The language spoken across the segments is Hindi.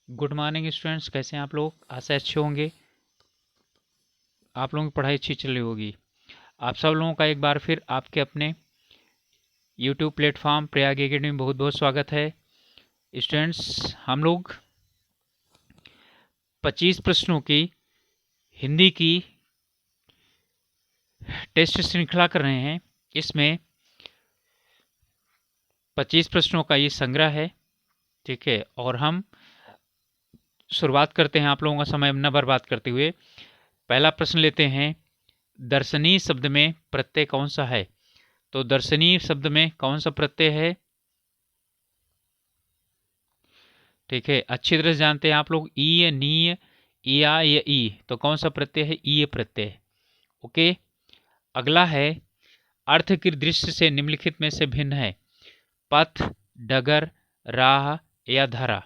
गुड मॉर्निंग स्टूडेंट्स, कैसे हैं आप लोग। आशा अच्छे होंगे, आप लोगों की पढ़ाई अच्छी चल रही होगी। आप सब लोगों का एक बार फिर आपके अपने यूट्यूब प्लेटफॉर्म प्रयाग एकेडमी में बहुत बहुत स्वागत है। स्टूडेंट्स, हम लोग 25 प्रश्नों की हिंदी की टेस्ट श्रृंखला कर रहे हैं। इसमें 25 प्रश्नों का ये संग्रह है, ठीक है। और हम शुरुआत करते हैं आप लोगों का समय न बर्बाद करते हुए। पहला प्रश्न लेते हैं, दर्शनीय शब्द में प्रत्यय कौन सा है। तो दर्शनीय शब्द में कौन सा प्रत्यय है, ठीक है, अच्छी तरह से जानते हैं आप लोग। ई, नी, या ई, तो कौन सा प्रत्यय है, ई प्रत्यय। ओके। अगला है, अर्थ की दृष्टि से निम्नलिखित में से भिन्न है। पथ, डगर, राह या धरा।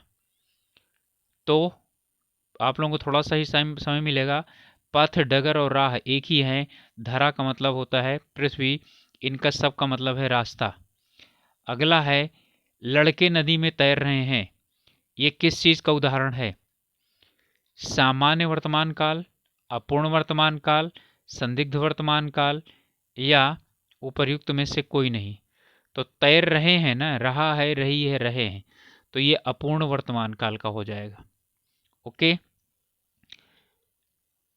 तो आप लोगों को थोड़ा सा ही समय मिलेगा। पथ, डगर और राह एक ही है। धरा का मतलब होता है पृथ्वी, इनका सब का मतलब है रास्ता। अगला है, लड़के नदी में तैर रहे हैं। ये किस चीज का उदाहरण है। सामान्य वर्तमान काल, अपूर्ण वर्तमान काल, संदिग्ध वर्तमान काल या उपर्युक्त में से कोई नहीं। तो तैर रहे हैं ना, रहा है, रही है, रहे हैं, तो ये अपूर्ण वर्तमान काल का हो जाएगा। ओके।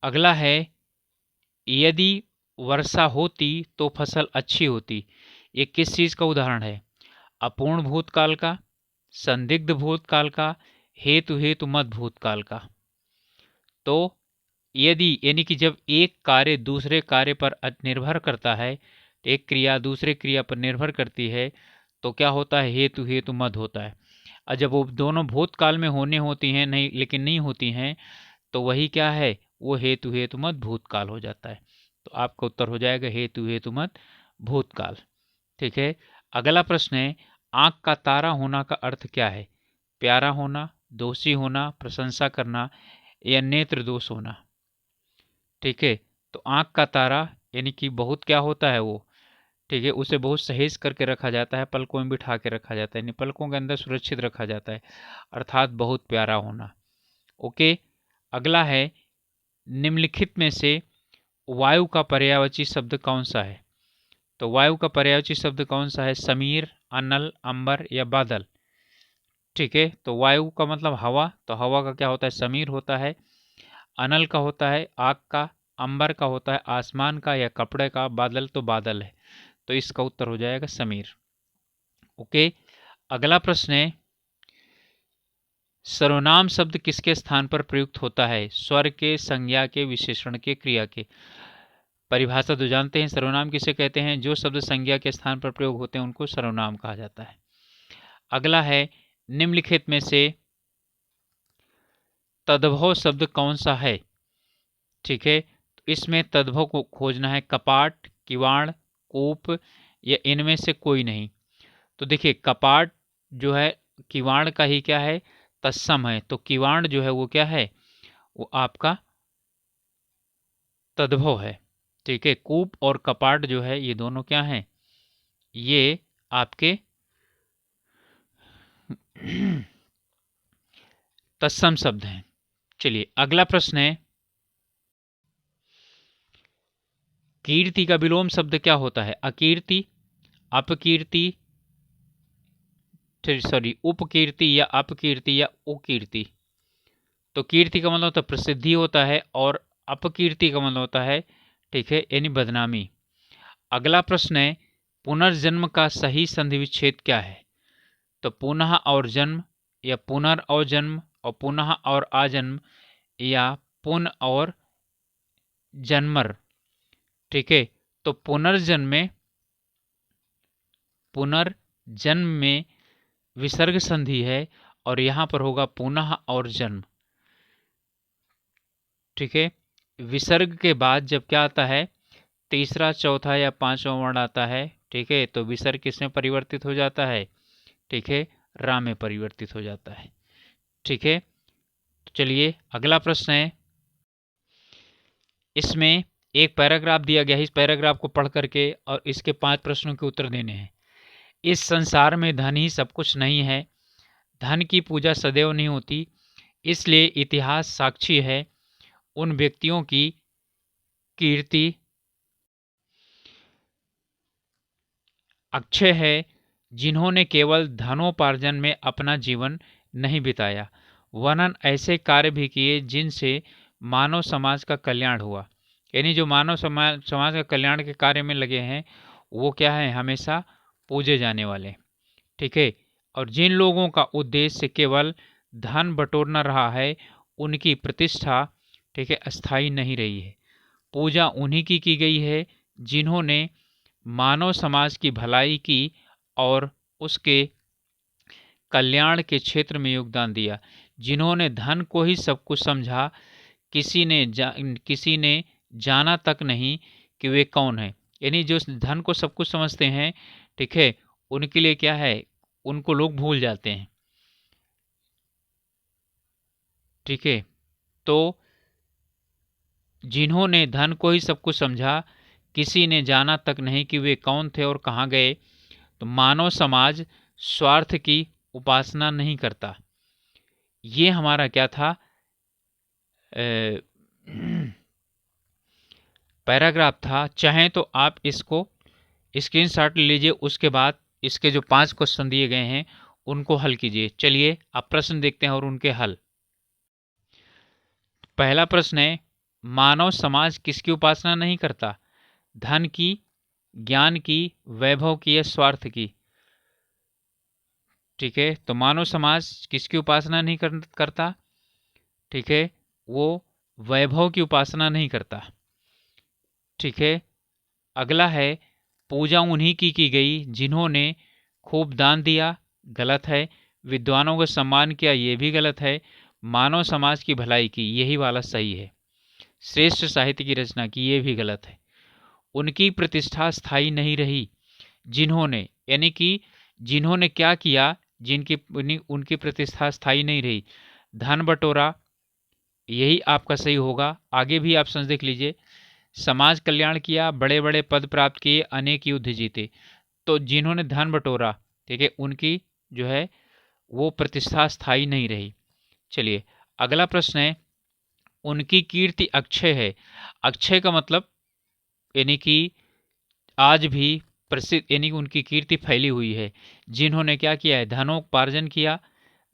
अगला है, यदि वर्षा होती तो फसल अच्छी होती। ये किस चीज का उदाहरण है। अपूर्ण भूतकाल का, संदिग्ध भूतकाल का, हेतु हेतु मत भूतकाल का। तो यदि यानी कि जब एक कार्य दूसरे कार्य पर निर्भर करता है, तो एक क्रिया दूसरे क्रिया पर निर्भर करती है, तो क्या होता है, हेतु हेतु मत होता है। और जब वो दोनों भूतकाल में होने होती हैं नहीं, लेकिन नहीं होती हैं, तो वही क्या है, वो हेतु हेतु मत भूतकाल हो जाता है। तो आपका उत्तर हो जाएगा हेतु हेतु मत भूतकाल, ठीक है। अगला प्रश्न है, आंख का तारा होना का अर्थ क्या है। प्यारा होना, दोषी होना, प्रशंसा करना या नेत्र दोष होना, ठीक है। तो आंख का तारा यानी कि बहुत क्या होता है वो, ठीक है, उसे बहुत सहेज करके रखा जाता है, पलकों में बिठा के रखा जाता है, यानी पलकों के अंदर सुरक्षित रखा जाता है, अर्थात बहुत प्यारा होना। ओके। अगला है, निम्नलिखित में से वायु का पर्यायवाची शब्द कौन सा है। तो वायु का पर्यायवाची शब्द कौन सा है, समीर, अनल, अंबर या बादल, ठीक है। तो वायु का मतलब हवा, तो हवा का क्या होता है, समीर होता है। अनल का होता है आग का, अंबर का होता है आसमान का या कपड़े का, बादल तो बादल है, तो इसका उत्तर हो जाएगा समीर। ओके। अगला प्रश्न है, सर्वनाम शब्द किसके स्थान पर प्रयुक्त होता है। स्वर के, संज्ञा के, विशेषण के, क्रिया के। परिभाषा तो जानते हैं, सर्वनाम किसे कहते हैं, जो शब्द संज्ञा के स्थान पर प्रयोग होते हैं उनको सर्वनाम कहा जाता है। अगला है, निम्नलिखित में से तद्भव शब्द कौन सा है, ठीक है। तो इसमें तद्भव को खोजना है, कपाट, किवाड़, कूप या इनमें से कोई नहीं। तो देखिए, कपाट जो है किवाड़ का ही क्या है, तत्सम है, तो किवाड़ जो है वो क्या है, वो आपका तद्भव है, ठीक है। कूप और कपाट जो है ये दोनों क्या हैं, ये आपके तत्सम शब्द हैं। चलिए अगला प्रश्न है, कीर्ति का विलोम शब्द क्या होता है। अकीर्ति, अपकीर्ति, सॉरी उपकीर्ति या अपकीर्ति या उकीर्ति। तो कीर्ति का मतलब होता है प्रसिद्धि होता है, और अपकीर्ति का मतलब होता है, ठीक है, यानी बदनामी। अगला प्रश्न है, पुनर्जन्म का सही संधि विच्छेद क्या है। तो पुनः और जन्म या पुनर् और जन्म और पुनः और आजन्म या पुन और जन्मर, ठीक है। तो पुनर्जन्म में विसर्ग संधि है, और यहां पर होगा पुनः और जन्म, ठीक है। विसर्ग के बाद जब क्या आता है, तीसरा, चौथा या पांचवा वर्ण आता है, ठीक है, तो विसर्ग किसमें परिवर्तित हो जाता है, ठीक है, रा में परिवर्तित हो जाता है, ठीक है। तो चलिए अगला प्रश्न है, इसमें एक पैराग्राफ दिया गया है, इस पैराग्राफ को पढ़ करके और इसके 5 प्रश्नों के उत्तर देने हैं। इस संसार में धन ही सब कुछ नहीं है, धन की पूजा सदैव नहीं होती, इसलिए इतिहास साक्षी है उन व्यक्तियों की कीर्ति अक्षय है जिन्होंने केवल धनोपार्जन में अपना जीवन नहीं बिताया, वरन ऐसे कार्य भी किए जिनसे मानव समाज का कल्याण हुआ। यानी जो मानव समाज का कल्याण के कार्य में लगे हैं वो क्या है, हमेशा पूजे जाने वाले। ठीक है। और जिन लोगों का उद्देश्य केवल धन बटोरना रहा है उनकी प्रतिष्ठा, ठीक है, अस्थायी नहीं रही है। पूजा उन्हीं की गई है जिन्होंने मानव समाज की भलाई की और उसके कल्याण के क्षेत्र में योगदान दिया, जिन्होंने धन को ही सब कुछ समझा, किसी ने जाना तक नहीं कि वे कौन है। यानी जो धन को सब कुछ समझते हैं, ठीक है, उनके लिए क्या है, उनको लोग भूल जाते हैं। ठीक है। तो जिन्होंने धन को ही सब कुछ समझा, किसी ने जाना तक नहीं कि वे कौन थे और कहाँ गए। तो मानव समाज स्वार्थ की उपासना नहीं करता। ये हमारा क्या था, पैराग्राफ था। चाहें तो आप इसको स्क्रीनशॉट लीजिए, उसके बाद इसके जो 5 क्वेश्चन दिए गए हैं उनको हल कीजिए। चलिए अब प्रश्न देखते हैं और उनके हल। पहला प्रश्न है, मानव समाज किसकी उपासना नहीं करता? धन की, ज्ञान की, वैभव की या स्वार्थ की? ठीक है, तो मानव समाज किसकी उपासना नहीं करता? ठीक है, वो वैभव की उपासना नहीं करता। ठीक है। अगला है, पूजा उन्हीं की गई जिन्होंने खूब दान दिया। गलत है। विद्वानों का सम्मान किया, ये भी गलत है। मानव समाज की भलाई की, यही वाला सही है। श्रेष्ठ साहित्य की रचना की, ये भी गलत है। उनकी प्रतिष्ठा स्थायी नहीं रही, जिन्होंने, यानी कि जिन्होंने क्या किया, उनकी प्रतिष्ठा स्थायी नहीं रही। धन बटोरा, यही आपका सही होगा। आगे भी आप देख लीजिए, समाज कल्याण किया, बड़े बड़े पद प्राप्त किए, अनेक युद्ध जीते। तो जिन्होंने धन बटोरा, ठीक है, उनकी जो है वो प्रतिष्ठा स्थायी नहीं रही। चलिए अगला प्रश्न है, उनकी कीर्ति अक्षय है। अक्षय का मतलब यानी कि आज भी प्रसिद्ध, यानी कि उनकी कीर्ति फैली हुई है। जिन्होंने क्या किया है, धनोपार्जन किया,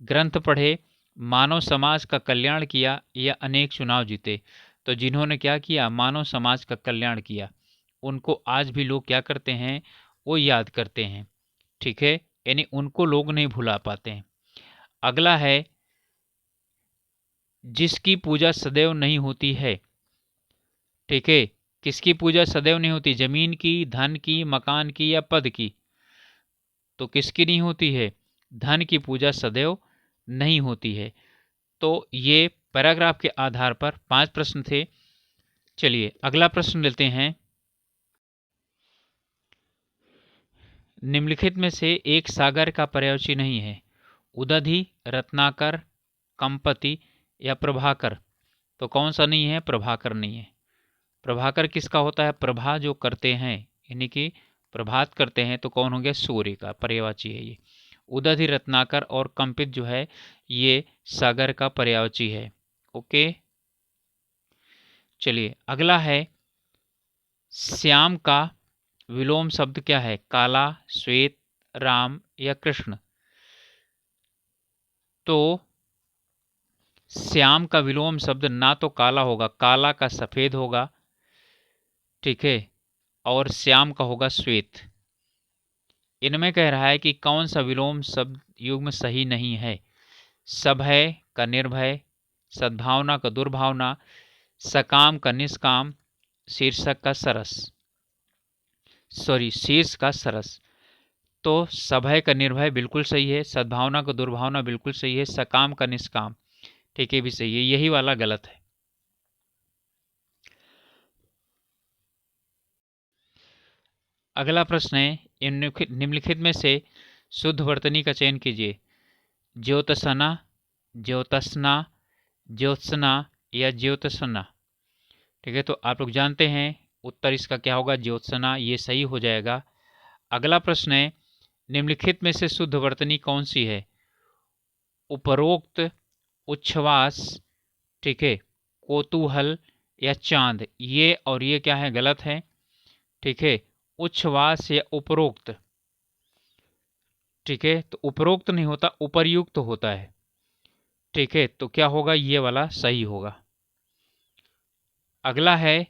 ग्रंथ पढ़े, मानव समाज का कल्याण किया या अनेक चुनाव जीते। तो जिन्होंने क्या किया, मानव समाज का कल्याण किया, उनको आज भी लोग क्या करते हैं, वो याद करते हैं। ठीक है, यानी उनको लोग नहीं भुला पाते हैं। अगला है, जिसकी पूजा सदैव नहीं होती है। ठीक है, किसकी पूजा सदैव नहीं होती? जमीन की, धन की, मकान की या पद की? तो किसकी नहीं होती है? धन की पूजा सदैव नहीं होती है। तो ये पैराग्राफ के आधार पर 5 प्रश्न थे। चलिए अगला प्रश्न लेते हैं। निम्नलिखित में से एक सागर का पर्यायवाची नहीं है। उदधि, रत्नाकर, कंपति या प्रभाकर? तो कौन सा नहीं है? प्रभाकर नहीं है। प्रभाकर किसका होता है? प्रभा जो करते हैं, यानी कि प्रभात करते हैं, तो कौन हो गया? सूर्य का पर्यायवाची है ये। उदधि, रत्नाकर और कंपित जो है ये सागर का पर्यायवाची है। ओके। चलिए अगला है, श्याम का विलोम शब्द क्या है? काला, श्वेत, राम या कृष्ण? तो श्याम का विलोम शब्द ना तो काला होगा, काला का सफेद होगा, ठीक है, और श्याम का होगा श्वेत। इनमें कह रहा है कि कौन सा विलोम शब्द युग्म सही नहीं है? सभय का निर्भय, सद्भावना का दुर्भावना, सकाम का निष्काम, शीर्षक का सरस, शीर्ष का सरस। तो सभय का निर्भय बिल्कुल सही है, सद्भावना का दुर्भावना बिल्कुल सही है, सकाम का निष्काम, ठीक है, भी सही है, यही वाला गलत है। अगला प्रश्न है, निम्नलिखित में से शुद्ध वर्तनी का चयन कीजिए। ज्योतसना, ज्योतसना, ज्योत्सना या ज्योतसना? ठीक है, तो आप लोग जानते हैं उत्तर इसका क्या होगा? ज्योत्सना, ये सही हो जाएगा। अगला प्रश्न है, निम्नलिखित में से शुद्ध वर्तनी कौन सी है? उपरोक्त, उच्छ्वास, ठीक है, कौतूहल या चांद, ये और ये क्या है, गलत है, ठीक है। उच्छ्वास या उपरोक्त, ठीक है, तो उपरोक्त नहीं होता, उपर्युक्त होता है, ठीक है। तो क्या होगा, ये वाला सही होगा। अगला है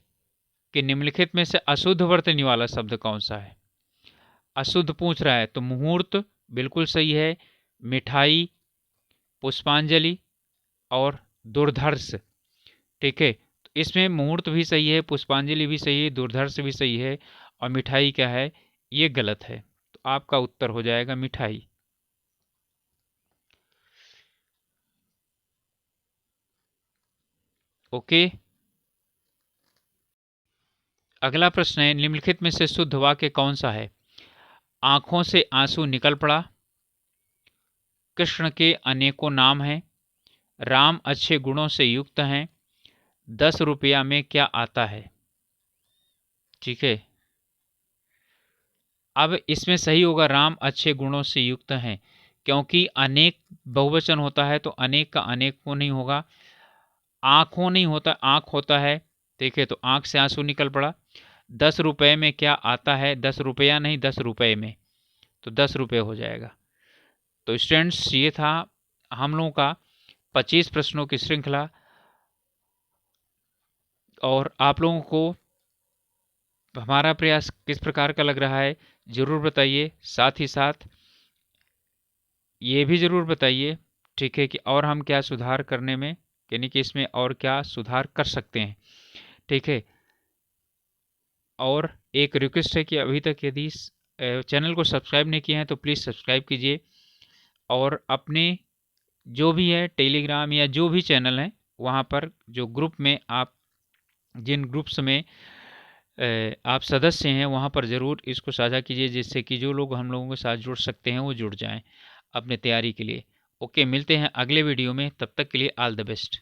कि निम्नलिखित में से अशुद्ध वर्तनी वाला शब्द कौन सा है। अशुद्ध पूछ रहा है तो मुहूर्त बिल्कुल सही है, मिठाई, पुष्पांजलि और दुर्धर्ष, ठीक है। तो इसमें मुहूर्त भी सही है, पुष्पांजलि भी सही है, दुर्धर्ष भी सही है, और मिठाई क्या है, ये गलत है। तो आपका उत्तर हो जाएगा मिठाई। ओके। अगला प्रश्न है, निम्नलिखित में से शुद्ध वाक्य कौन सा है। आंखों से आंसू निकल पड़ा, कृष्ण के अनेकों नाम हैं, राम अच्छे गुणों से युक्त हैं, 10 रुपया में क्या आता है, ठीक है। अब इसमें सही होगा राम अच्छे गुणों से युक्त हैं, क्योंकि अनेक बहुवचन होता है तो अनेक का अनेक को नहीं होगा। आंखों नहीं होता, आंख होता है, देखिए, तो आंख से आंसू निकल पड़ा। 10 रुपये में क्या आता है, 10 रुपया नहीं, 10 रुपये में, तो 10 रुपये हो जाएगा। तो स्टूडेंट्स, ये था हम लोगों का 25 प्रश्नों की श्रृंखला, और आप लोगों को हमारा प्रयास किस प्रकार का लग रहा है ज़रूर बताइए। साथ ही साथ ये भी ज़रूर बताइए, ठीक है, कि और हम क्या सुधार करने में, यानी कि इसमें और क्या सुधार कर सकते हैं, ठीक है। और एक रिक्वेस्ट है कि अभी तक यदि चैनल को सब्सक्राइब नहीं किए हैं तो प्लीज़ सब्सक्राइब कीजिए, और अपने जो भी है टेलीग्राम या जो भी चैनल है वहाँ पर जो ग्रुप में आप, जिन ग्रुप्स में आप सदस्य हैं, वहाँ पर ज़रूर इसको साझा कीजिए, जिससे कि जो लोग हम लोगों के साथ जुड़ सकते हैं वो जुड़ जाएं अपने तैयारी के लिए। ओके, मिलते हैं अगले वीडियो में, तब तक के लिए ऑल द बेस्ट।